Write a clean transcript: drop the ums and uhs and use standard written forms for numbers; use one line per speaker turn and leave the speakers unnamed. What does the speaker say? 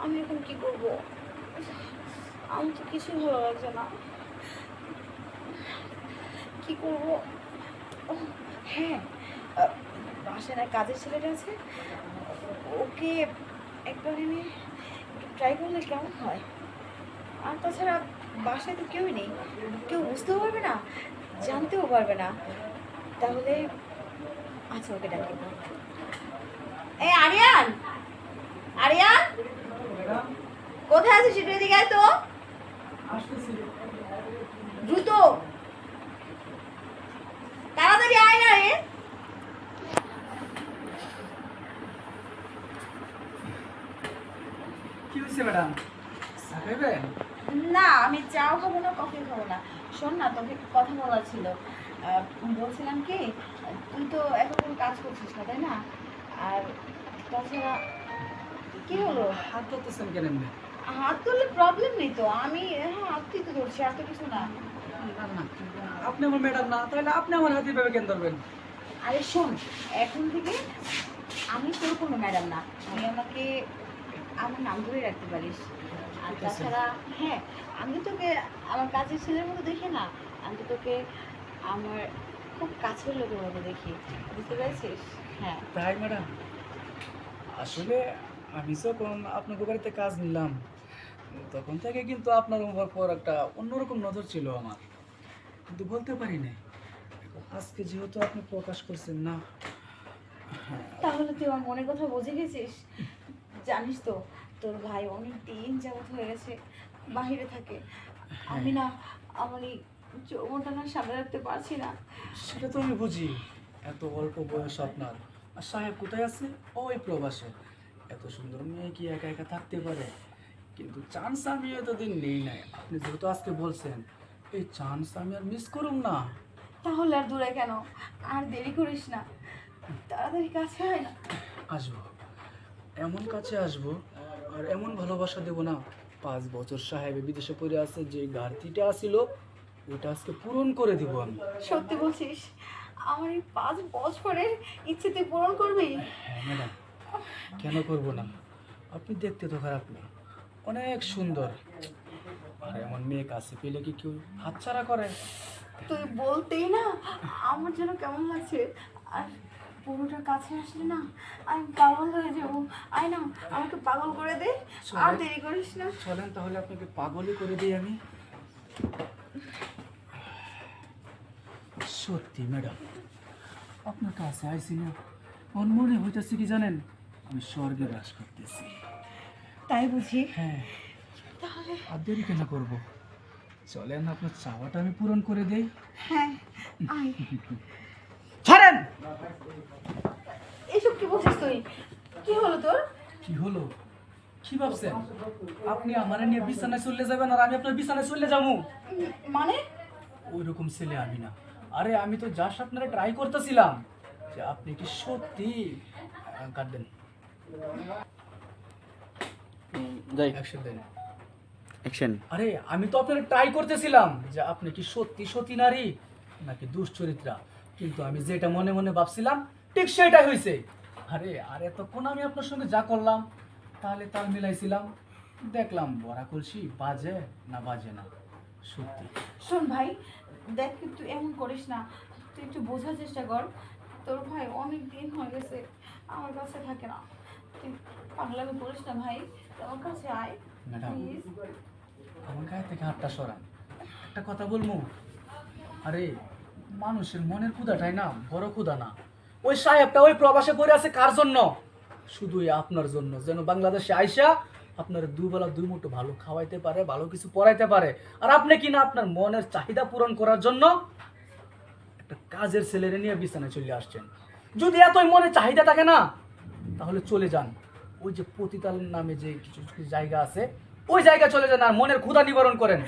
আমি এখন কি করব? আমি তো কিছুই ভালো লাগছে না। কি করব? হ্যাঁ, বাসায় না কাজের ছেলেটা আছে, ওকে একবার এনে ট্রাই করলে কেমন হয়? আর তাছাড়া বাসায় তো কেউই নেই, কেউ বুঝতেও পারবে না, জানতেও পারবে না। তাহলে আচ্ছা, ওকে ডাকি। এই আরিয়ান, আরিয়ান, কোথায় আছিস? একটু এদিকে আয় তো, দ্রুত তাড়াতাড়ি আয় না রে।
কি হয়েছে ম্যাডাম? চা খাইবেন?
না, আমি চাও খাবো না, কফি খাবো না। শোন না, তোকে একটু কথা বলার ছিল। বলছিলাম কি, তুই তো এখন কোনো কাজ করছিস না, তাই না? আর তাছাড়া কি হলো?
হাত ধরতেছেন কেন এমনি?
হাত তুললে প্রবলেম নেই তো, আমি হাত তুই তো ধরছি, আর তো কিছু না।
না না, আপনি আমার ম্যাডাম না, তাহলে আপনি আমার হাতে ভেবে কেন ধরবেন?
আরে শোন, এখন থেকে আমি তোর কোনো ম্যাডাম না, তুই আমাকে আমার নাম ধরে রাখতে পারিস। আর
ঠিক আছে।
তাছাড়া হ্যাঁ, আমি তোকে আমার কাজের ছেলের মতো দেখি না, আমি তো তোকে আমার খুব কাছের লোকের মতো দেখি, বুঝতে পেরেছিস? হ্যাঁ।
তাই ম্যাডাম, আসলে আমি যখন আপনার বাড়িতে কাজ নিলাম তখন থেকে কিন্তু আপনার উপর একটা অন্যরকম নজর ছিল আমার, কিন্তু বলতে পারি না। আজকে যেহেতু আপনি প্রকাশ করছেন না,
তাহলে তুই আমার মনের কথা বুঝে গেছিস। জানিস তো, তোর ভাই অনেক দিন যাবত হয়ে গেছে বাহিরে থাকে। আমি না আমার এই যৌবনটা না সামনে রাখতে পারছি না।
সেটা তো আমি বুঝি। এত অল্প বয়স আপনার, আর সাহেব কোথায় আছে? ওই প্রবাসে। এত সুন্দর মেয়ে কি একা একা থাকতে পারে? কিন্তু চান্স আমি এতদিন নেই নাই, আপনি যেহেতু আজকে বলছেন, এই চান্স আমি আর মিস করুম না।
তাহলে আর দূরে কেন? আর দেরি করিস না, তাড়াতাড়ি কাছে আয় না।
আসবো, এমন কাছে আসবো, আর এমন ভালোবাসা দেবো না। 5 বছর সাহেব বিদেশে পড়ে আছে, যে ঘাটতিটা আসিল ওটা আজকে পূরণ করে দিব আমি।
সত্যি বলছিস? আমার এই 5 বছরের ইচ্ছে তুই পূরণ করবি?
হ্যাঁ ম্যাডাম, কেন করব না? আপনি দেখতে তো খারাপ না, অনেক সুন্দর। আর এমন মেয়ে কাছে পেলে কি কেউ হাতছাড়া করে?
তুই বলতেই না আমার যেন কেমন লাগছে। আর পুরোটা কাছে আসলে না আমি পাগল হয়ে যাবো। আয় না, আমাকে পাগল করে দে, আর
চলেন।
দেরি করিস না।
চলেন তাহলে আপনাকে পাগলই করে দিই আমি। সত্যি ম্যাডাম, আপনার কাছে আইসি না, আমার মনে হইতেছে কি জানেন, আমি স্বর্গে বাস করতেছি।
তাই বুঝি?
হ্যাঁ,
তাহলে
আর দেরি কেন করব? চলেন আপনার চাওয়াটা আমি পূরণ করে দেই।
হ্যাঁ, আয়।
ছাড়েন!
এসব কি বলছিস তুই? কি হলো তোর?
কি হলো? কি ভাবছেন আপনি আমার নিয়ে বিছানায় চলে যাবেন আর আমি আপনার বিছানায় চলে যাবো?
মানে?
ওই রকম ছেলে আমি না। আরে আমি তো জাস্ট আপনারা ট্রাই করতেছিলাম যে আপনি কি সত্যি কাটবেন।
যাই
অ্যাকশন দেন।
অ্যাকশন।
আরে আমি তো আপনারা ট্রাই করতেছিলাম যে আপনি কি সত্যি সত্যি নারী নাকি দুশ্চরিত্রা, কিন্তু আমি যেটা মনে মনে ভাবছিলাম ঠিক সেটাই হয়েছে। আরে আর এতক্ষণ আমি আপনার সঙ্গে যা করলাম তাহলে তাল মিলাইছিলাম, দেখলাম বড়া কলসি বাজে না বাজে না। সত্যি
শোন ভাই, দেখ তুই এমন করিস না, তুই একটু বোঝার চেষ্টা কর। তোর ভাই অনেক দিন হয়ে গেছে আমার কাছে থাকে না, তুই পাগলামি করিস না ভাই, তুই আমার কাছে আয়
ম্যাডাম,
প্লিজ।
আমার গায়ে থেকে হাতটা সরান, একটা কথা বলবো। আরে মানুষের মনের ক্ষুধাটাই না বড় ক্ষুধা না। ওই সাহেবটা ওই প্রবাসে পড়ে আছে কার জন্য? শুধুই আপনার জন্য, যেন বাংলাদেশে আইসা আপনার দুবেলা দুই মুঠো ভালো খাওয়াইতে পারে, ভালো কিছু পড়াইতে পারে। আর আপনি কি না আপনার মনের চাহিদা পূরণ করার জন্য একটা কাজের ছেলেরে নিয়ে বিছানায় চলে আসছেন? যদি এতই মনে চাহিদা থাকে না, তাহলে চলে যান ওই যে পতিতাল নামে যে কিছু কিছু জায়গা আছে, ওই জায়গায় চলে যান আর মনের ক্ষুধা নিবারণ করেন।